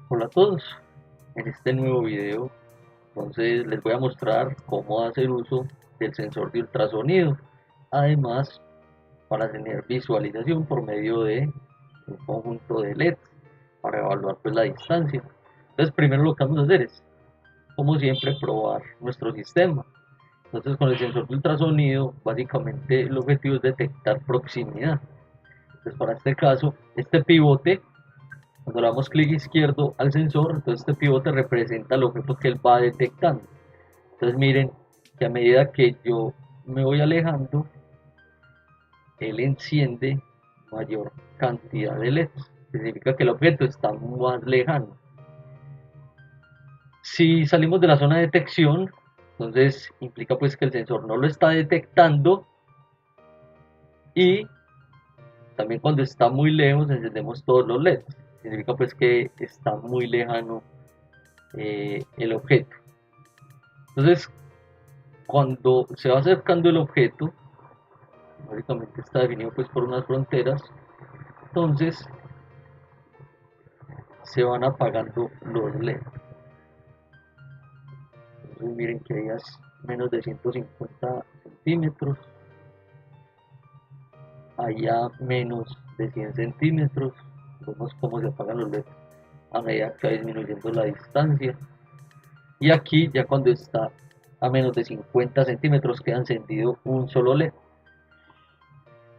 Hola a todos, en este nuevo video les voy a mostrar cómo hacer uso del sensor de ultrasonido, además para tener visualización por medio de un conjunto de LEDs para evaluar pues la distancia. Entonces primero lo que vamos a hacer es, como siempre, probar nuestro sistema. Entonces con el sensor de ultrasonido básicamente el objetivo es detectar proximidad. Entonces para este caso, este pivote, cuando le damos clic izquierdo al sensor, entonces este pivote representa el objeto que él va detectando. Entonces miren que a medida que yo me voy alejando, él enciende mayor cantidad de LEDs. Significa que el objeto está más lejano. Si salimos de la zona de detección, entonces implica pues que el sensor no lo está detectando, y también cuando está muy lejos encendemos todos los LEDs. Significa pues que está muy lejano el objeto. Entonces, cuando se va acercando el objeto, básicamente está definido pues por unas fronteras, entonces se van apagando los LED. Entonces miren que hay menos de 150 centímetros, allá menos de 100 centímetros. Vemos cómo se apagan los LED a medida que va disminuyendo la distancia. Y aquí ya cuando está a menos de 50 centímetros queda encendido un solo LED.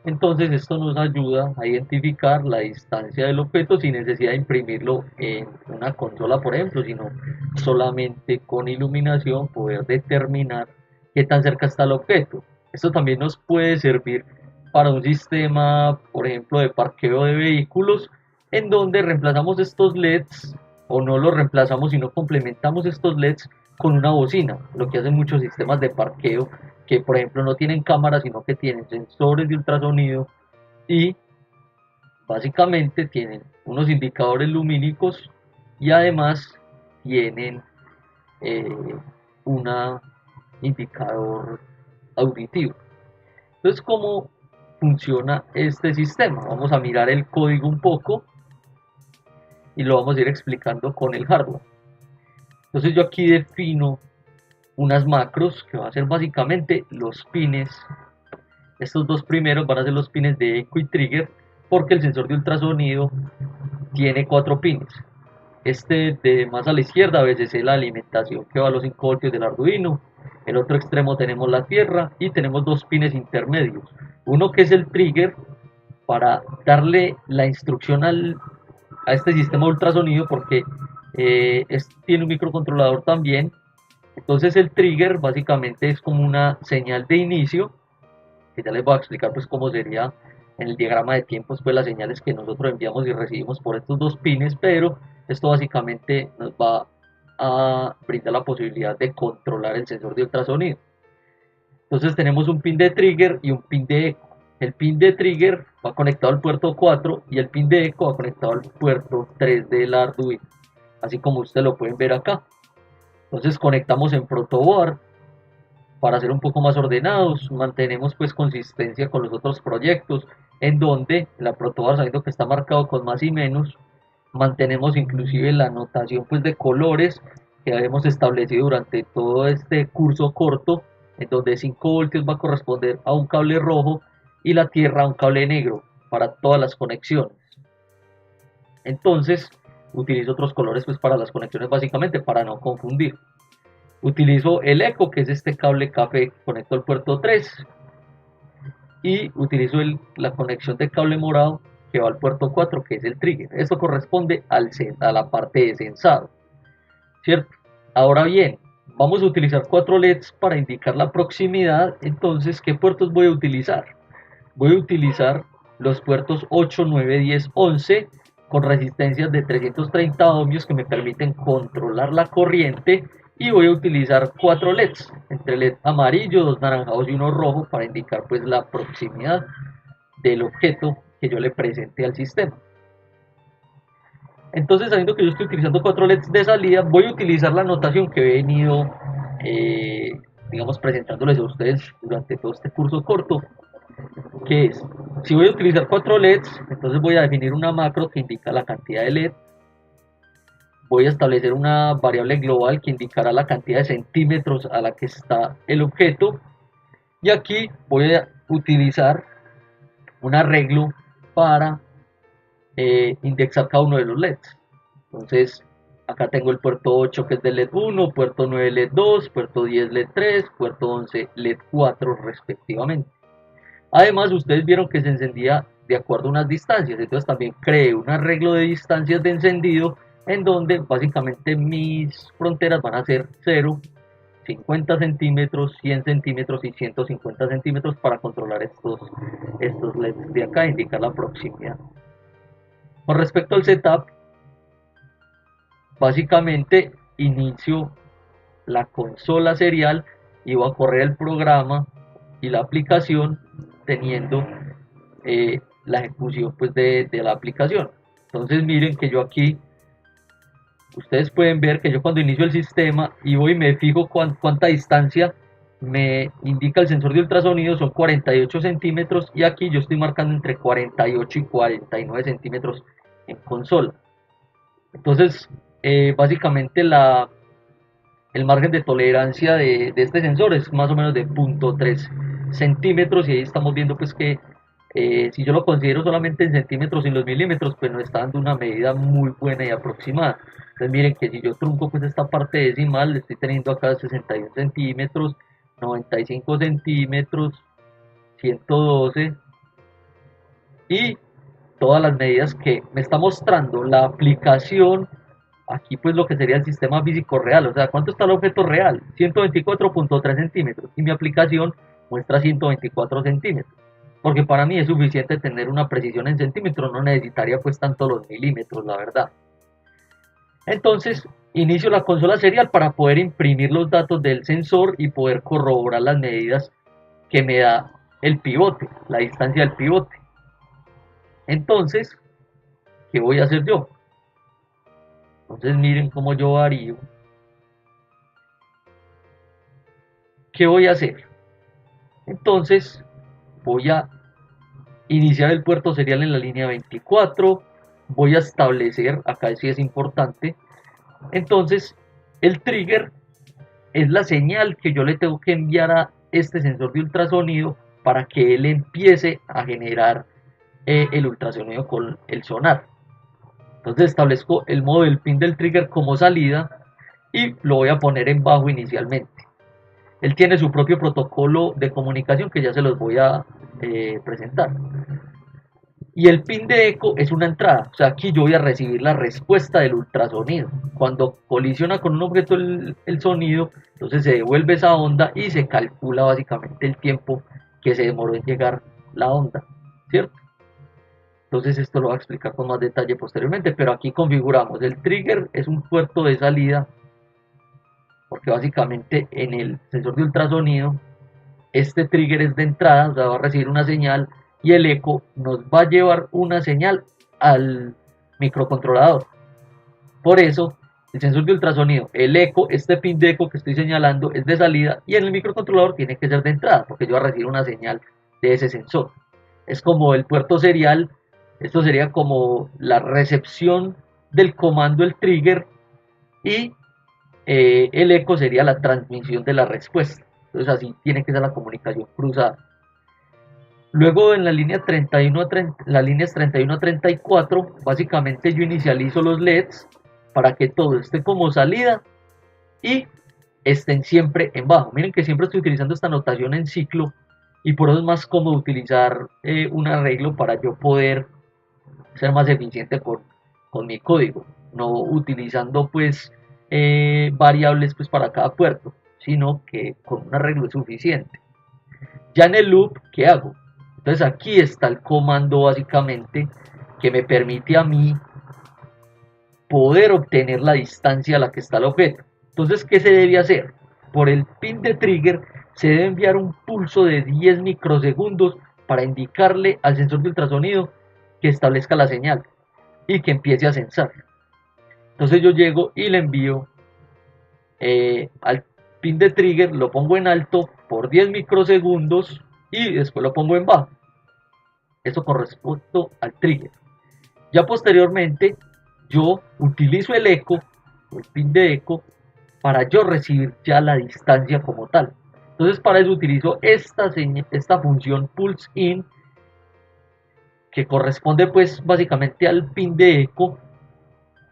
Entonces esto nos ayuda a identificar la distancia del objeto sin necesidad de imprimirlo en una consola, por ejemplo, sino solamente con iluminación poder determinar qué tan cerca está el objeto. Esto también nos puede servir para un sistema, por ejemplo, de parqueo de vehículos, en donde reemplazamos estos LEDs, o no los reemplazamos, sino complementamos estos LEDs con una bocina, lo que hacen muchos sistemas de parqueo que por ejemplo no tienen cámara sino que tienen sensores de ultrasonido, y básicamente tienen unos indicadores lumínicos y además tienen eh, un indicador auditivo. Entonces, ¿cómo funciona este sistema? Vamos a mirar el código un poco y lo vamos a ir explicando con el hardware. Entonces yo aquí defino unas macros que van a ser básicamente los pines. Estos dos primeros van a ser los pines de eco y trigger, porque el sensor de ultrasonido tiene 4 pines. Este de más a la izquierda a veces es la alimentación que va a los 5 voltios del Arduino. En el otro extremo tenemos la tierra y tenemos dos pines intermedios. Uno que es el trigger para darle la instrucción a este sistema de ultrasonido, porque tiene un microcontrolador también. Entonces el trigger básicamente es como una señal de inicio, que ya les voy a explicar pues cómo sería en el diagrama de tiempos pues las señales que nosotros enviamos y recibimos por estos dos pines, pero esto básicamente nos va a brindar la posibilidad de controlar el sensor de ultrasonido. Entonces tenemos un pin de trigger y un pin de eco. El pin de trigger va conectado al puerto 4 y el pin de eco va conectado al puerto 3 del Arduino, así como ustedes lo pueden ver acá. Entonces conectamos en protoboard para ser un poco más ordenados. Mantenemos pues consistencia con los otros proyectos, en donde la protoboard, sabiendo que está marcado con más y menos, mantenemos inclusive la notación pues de colores que habíamos establecido durante todo este curso corto, en donde 5 voltios va a corresponder a un cable rojo y la tierra a un cable negro para todas las conexiones. Entonces utilizo otros colores pues para las conexiones, básicamente para no confundir. Utilizo el eco, que es este cable café que conecto al puerto 3, y utilizo la conexión de cable morado que va al puerto 4, que es el trigger. Esto corresponde a la parte de sensado, ¿cierto? Ahora bien, vamos a utilizar 4 LEDs para indicar la proximidad. Entonces, ¿qué puertos voy a utilizar? Voy a utilizar los puertos 8, 9, 10, 11 con resistencias de 330 ohmios que me permiten controlar la corriente, y voy a utilizar 4 LEDs, entre LED amarillo, 2 naranjados y 1 rojo, para indicar pues la proximidad del objeto que yo le presente al sistema. Entonces, sabiendo que yo estoy utilizando 4 LEDs de salida, voy a utilizar la notación que he venido digamos presentándoles a ustedes durante todo este curso corto, que es, si voy a utilizar 4 LEDs, entonces voy a definir una macro que indica la cantidad de LED. voy a establecer una variable global que indicará la cantidad de centímetros a la que está el objeto, y aquí voy a utilizar un arreglo para indexar cada uno de los LEDs. Entonces, acá tengo el puerto 8 que es de LED 1, puerto 9 LED 2, puerto 10 LED 3, puerto 11 LED 4 respectivamente. Además, ustedes vieron que se encendía de acuerdo a unas distancias, entonces también creé un arreglo de distancias de encendido en donde básicamente mis fronteras van a ser 0, 50 centímetros, 100 centímetros y 150 centímetros para controlar estos LEDs de acá, indicar la proximidad. Con respecto al setup, básicamente inicio la consola serial y voy a correr el programa y la aplicación teniendo la ejecución pues de la aplicación. Entonces miren que yo aquí, ustedes pueden ver que yo cuando inicio el sistema y voy y me fijo cuánta distancia me indica el sensor de ultrasonido, son 48 centímetros, y aquí yo estoy marcando entre 48 y 49 centímetros en consola. Entonces básicamente el margen de tolerancia de este sensor es más o menos de 0.3 centímetros, y ahí estamos viendo pues que si yo lo considero solamente en centímetros y en los milímetros, pues nos está dando una medida muy buena y aproximada. Entonces miren que si yo trunco pues esta parte decimal, estoy teniendo acá 61 centímetros, 95 centímetros, 112, y todas las medidas que me está mostrando la aplicación. Aquí pues lo que sería el sistema físico real, o sea, ¿cuánto está el objeto real? 124.3 centímetros, y mi aplicación muestra 124 centímetros, porque para mí es suficiente tener una precisión en centímetros, no necesitaría pues tanto los milímetros, la verdad. Entonces, inicio la consola serial para poder imprimir los datos del sensor y poder corroborar las medidas que me da el pivote, la distancia del pivote. Entonces, ¿qué voy a hacer yo? Entonces miren cómo yo varío. ¿Qué voy a hacer? Entonces voy a iniciar el puerto serial en la línea 24. Voy a establecer, acá sí es importante, entonces el trigger es la señal que yo le tengo que enviar a este sensor de ultrasonido para que él empiece a generar el ultrasonido con el sonar. Entonces establezco el modo del pin del trigger como salida y lo voy a poner en bajo inicialmente. Él tiene su propio protocolo de comunicación que ya se los voy a presentar. Y el pin de eco es una entrada, o sea, aquí yo voy a recibir la respuesta del ultrasonido. Cuando colisiona con un objeto el sonido, entonces se devuelve esa onda y se calcula básicamente el tiempo que se demoró en llegar la onda, ¿cierto? Entonces esto lo voy a explicar con más detalle posteriormente, pero aquí configuramos el trigger, es un puerto de salida, porque básicamente en el sensor de ultrasonido este trigger es de entrada, o sea, va a recibir una señal, y el eco nos va a llevar una señal al microcontrolador. Por eso el sensor de ultrasonido, el eco, este pin de eco que estoy señalando es de salida, y en el microcontrolador tiene que ser de entrada, porque yo voy a recibir una señal de ese sensor. Es como el puerto serial, esto sería como la recepción del comando, el trigger, y el eco sería la transmisión de la respuesta. Entonces así tiene que ser la comunicación cruzada. Luego en la línea 31 a 30, las líneas 31 a 34, básicamente yo inicializo los LEDs para que todo esté como salida y estén siempre en bajo. Miren que siempre estoy utilizando esta notación en ciclo, y por eso es más cómodo utilizar un arreglo para yo poder ser más eficiente con mi código, no utilizando pues variables pues para cada puerto, sino que con un arreglo es suficiente. Ya en el loop, ¿qué hago? Entonces aquí está el comando básicamente que me permite a mí poder obtener la distancia a la que está el objeto. Entonces, ¿qué se debe hacer? Por el pin de trigger se debe enviar un pulso de 10 microsegundos para indicarle al sensor de ultrasonido que establezca la señal y que empiece a censar. Entonces yo llego y le envío al pin de trigger, lo pongo en alto por 10 microsegundos y después lo pongo en bajo. Eso con respecto al trigger. Ya posteriormente yo utilizo el eco o el pin de eco para yo recibir ya la distancia como tal. Entonces para eso utilizo esta función pulse in, que corresponde pues básicamente al pin de eco,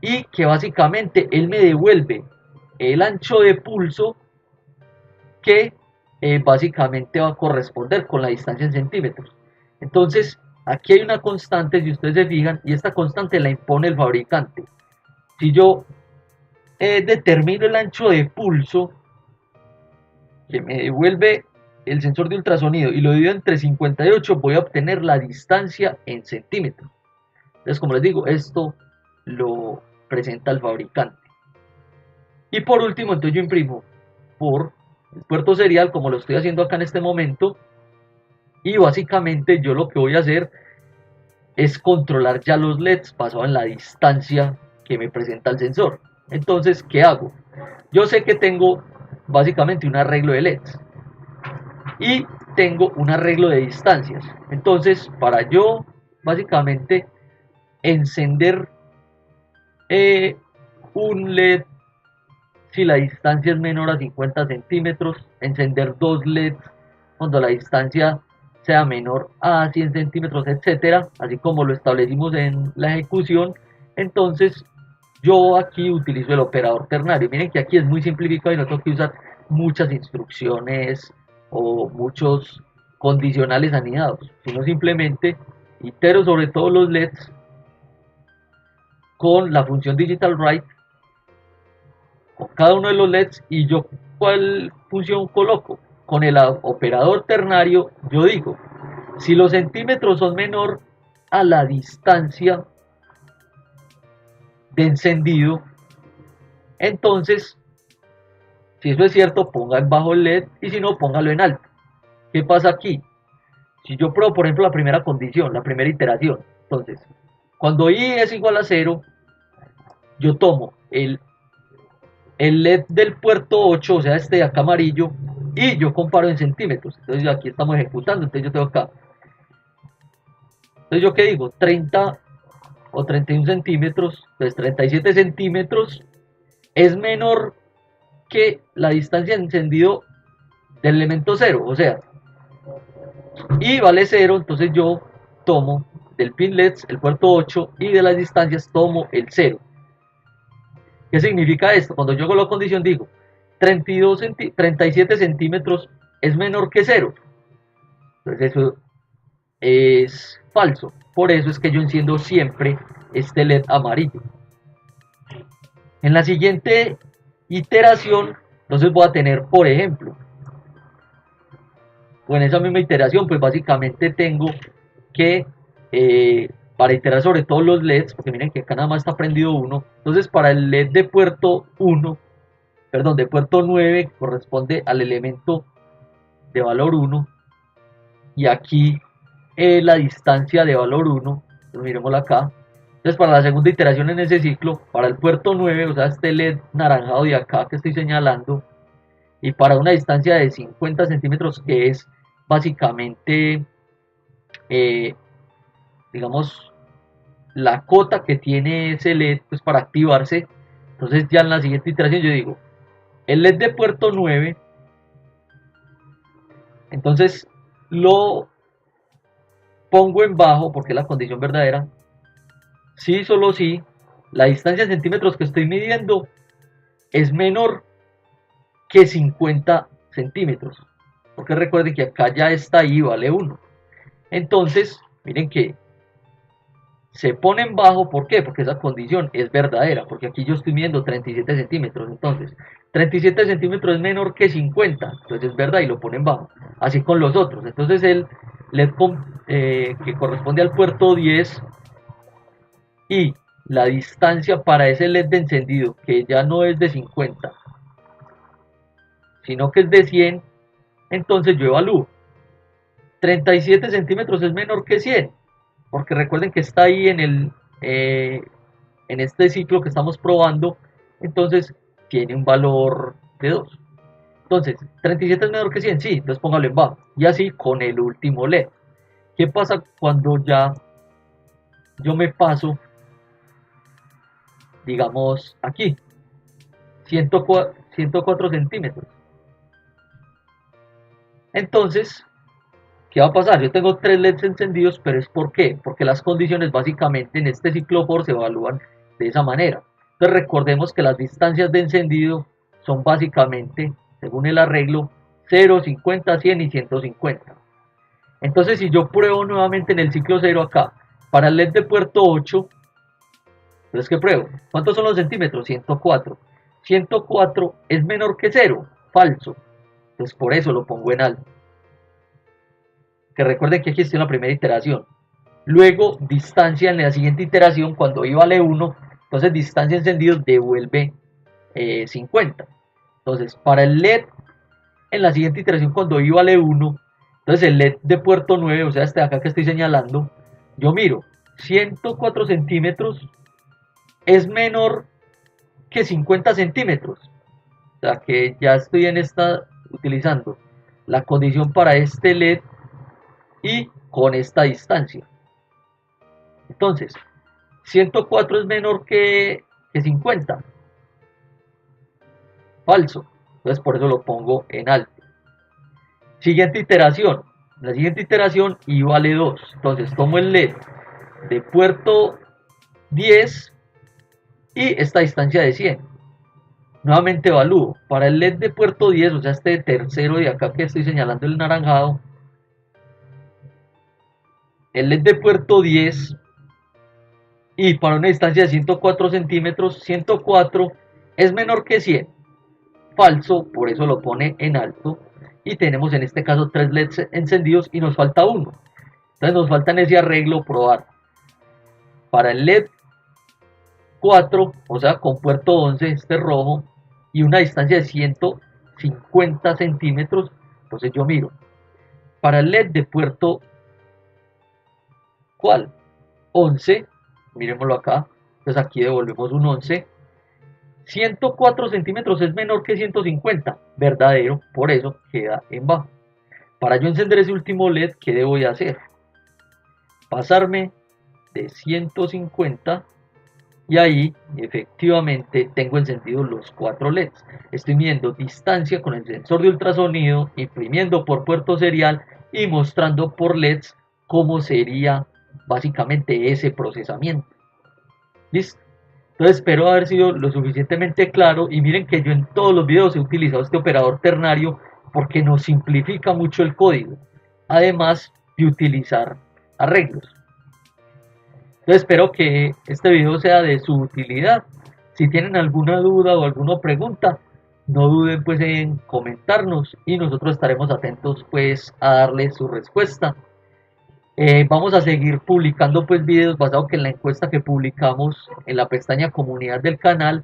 y que básicamente él me devuelve el ancho de pulso que básicamente va a corresponder con la distancia en centímetros. Entonces aquí hay una constante, si ustedes se fijan, y esta constante la impone el fabricante. Si yo determino el ancho de pulso que me devuelve el sensor de ultrasonido y lo divido entre 58, voy a obtener la distancia en centímetros. Entonces, como les digo, esto lo presenta el fabricante. Y por último, entonces yo imprimo por el puerto serial, como lo estoy haciendo acá en este momento, y básicamente yo lo que voy a hacer es controlar ya los LEDs basado en la distancia que me presenta el sensor. Entonces, ¿qué hago? Yo sé que tengo básicamente un arreglo de LEDs y tengo un arreglo de distancias. Entonces, para yo básicamente encender un LED, si la distancia es menor a 50 centímetros, encender dos LEDs cuando la distancia sea menor a 100 centímetros, etcétera, así como lo establecimos en la ejecución. Entonces yo aquí utilizo el operador ternario. Miren que aquí es muy simplificado y no tengo que usar muchas instrucciones o muchos condicionales anidados, sino simplemente itero sobre todos los LEDs con la función digital write con cada uno de los LEDs, y yo cuál función coloco. Con el operador ternario yo digo, si los centímetros son menor a la distancia de encendido, entonces si eso es cierto, ponga en bajo el LED, y si no, póngalo en alto. ¿Qué pasa aquí? Si yo pruebo, por ejemplo, la primera condición, la primera iteración, entonces, cuando I es igual a 0, yo tomo el LED del puerto 8, o sea, este de acá amarillo, y yo comparo en centímetros. Entonces aquí estamos ejecutando, entonces yo tengo acá. Entonces yo qué digo, 30 o 31 centímetros, pues 37 centímetros es menor que la distancia de encendido del elemento 0, o sea, y vale 0, entonces yo tomo del pin LEDs el puerto 8 y de las distancias tomo el 0. ¿Qué significa esto? Cuando yo hago la condición digo 37 centímetros es menor que 0. Entonces eso es falso. Por eso es que yo enciendo siempre este LED amarillo. En la siguiente iteración, entonces voy a tener, por ejemplo, o en esa misma iteración, pues básicamente tengo que, para iterar sobre todos los LEDs, porque miren que acá nada más está prendido uno, entonces para el LED de puerto 1, perdón, de puerto 9, corresponde al elemento de valor 1, y aquí la distancia de valor 1, pues miremosla acá. Entonces para la segunda iteración en ese ciclo, para el puerto 9, o sea, este LED naranjado de acá que estoy señalando, y para una distancia de 50 centímetros, que es básicamente, eh, digamos, la cota que tiene ese LED pues, para activarse. Entonces ya en la siguiente iteración yo digo, el LED de puerto 9, entonces lo pongo en bajo porque es la condición verdadera, si solo si la distancia en centímetros que estoy midiendo es menor que 50 centímetros, porque recuerden que acá ya está ahí, vale 1. Entonces miren que se pone en bajo, ¿por qué? Porque esa condición es verdadera, porque aquí yo estoy midiendo 37 centímetros, entonces 37 centímetros es menor que 50, entonces es verdad y lo pone en bajo, así con los otros. Entonces el LED que corresponde al puerto 10 y la distancia para ese LED de encendido, que ya no es de 50, sino que es de 100, entonces yo evalúo 37 centímetros es menor que 100, porque recuerden que está ahí en este ciclo que estamos probando, entonces tiene un valor de 2. Entonces, 37 es menor que 100, sí, entonces póngalo en bajo. Y así con el último LED. ¿Qué pasa cuando ya yo me paso, digamos, aquí? 104 centímetros. Entonces, ¿qué va a pasar? Yo tengo 3 LEDs encendidos, pero ¿es por qué? Porque las condiciones básicamente en este ciclo for se evalúan de esa manera. Entonces recordemos que las distancias de encendido son básicamente, según el arreglo, 0, 50, 100 y 150. Entonces si yo pruebo nuevamente en el ciclo 0 acá, para el LED de puerto 8, entonces ¿qué pruebo? ¿Cuántos son los centímetros? 104. 104 es menor que 0, falso. Entonces por eso lo pongo en alto. Que recuerden que aquí está en la primera iteración. Luego, distancia en la siguiente iteración, cuando I vale 1, entonces distancia encendido devuelve 50. Entonces, para el LED, en la siguiente iteración, cuando I vale 1, entonces el LED de puerto 9, o sea, este de acá que estoy señalando, yo miro, 104 centímetros es menor que 50 centímetros. O sea, que ya estoy en esta, utilizando la condición para este LED y con esta distancia. Entonces, 104 es menor que 50. Falso. Entonces por eso lo pongo en alto. Siguiente iteración. La siguiente iteración I vale 2. Entonces tomo el LED de puerto 10 y esta distancia de 100. Nuevamente evalúo. Para el LED de puerto 10, o sea, este tercero de acá que estoy señalando el naranjado, el LED de puerto 10 y para una distancia de 104 centímetros, 104 es menor que 100. Falso, por eso lo pone en alto. Y tenemos en este caso 3 LEDs encendidos y nos falta uno. Entonces nos falta en ese arreglo probar para el LED 4, o sea, con puerto 11, este rojo, y una distancia de 150 centímetros. Entonces yo miro para el LED de puerto, ¿cuál? 11, miremoslo acá. Entonces aquí devolvemos un 11. 104 centímetros es menor que 150, verdadero, por eso queda en bajo. Para yo encender ese último LED, ¿qué debo de hacer? Pasarme de 150 y ahí efectivamente tengo encendidos los 4 LEDs. Estoy midiendo distancia con el sensor de ultrasonido, imprimiendo por puerto serial y mostrando por LEDs cómo sería básicamente ese procesamiento. ¿Listo? Entonces espero haber sido lo suficientemente claro y miren que yo en todos los videos he utilizado este operador ternario porque nos simplifica mucho el código, además de utilizar arreglos. Entonces espero que este video sea de su utilidad. Si tienen alguna duda o alguna pregunta, no duden pues en comentarnos y nosotros estaremos atentos pues a darles su respuesta. Vamos a seguir publicando pues videos basados que en la encuesta que publicamos en la pestaña comunidad del canal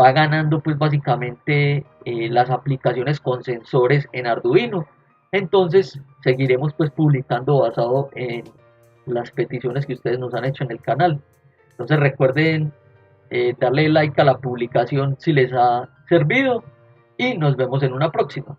va ganando pues básicamente las aplicaciones con sensores en Arduino. Entonces seguiremos pues publicando basado en las peticiones que ustedes nos han hecho en el canal. Entonces recuerden darle like a la publicación si les ha servido y nos vemos en una próxima.